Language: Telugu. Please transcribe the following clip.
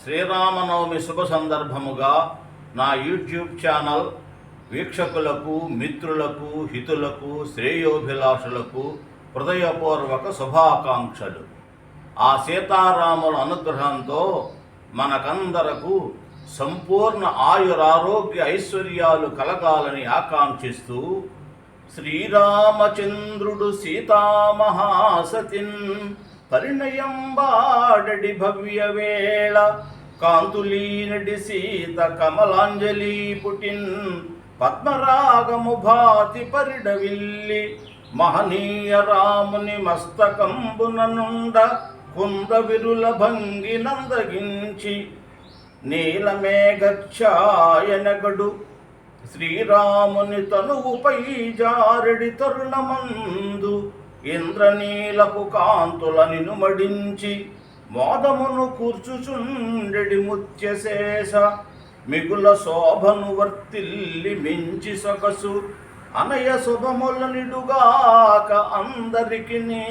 శ్రీరామనవమి శుభ సందర్భముగా నా యూట్యూబ్ ఛానల్ వీక్షకులకు, మిత్రులకు, హితులకు, శ్రేయోభిలాషులకు హృదయపూర్వక శుభాకాంక్షలు. ఆ సీతారాముల అనుగ్రహంతో మనకందరకు సంపూర్ణ ఆయురారోగ్య ఐశ్వర్యాలు కలగాలని ఆకాంక్షిస్తూ, శ్రీరామచంద్రుడు సీతామహాసతిన్ పరిణయం బాడడి భవ్యవేళ కాంతులీనడి సీత కమలాంజలి పుటిన్ పద్మరాగము భాతి పరిడవిల్లి మహనీయ రాముని మస్తకంబున నుండ కుంద విరుల భంగి నందగించి నీలమేఘఛాయనగడు శ్రీరాముని తనువుపై జారడి తరుణమందు ఇంద్రనీలపు కాంతుల నినుమడించి మోదమును కూర్చుచుండెడి ముత్యశేష మిగుల శోభను వర్తిల్లి మించి సొగసు అనయ శుభముల నిడుగాక అందరికిని.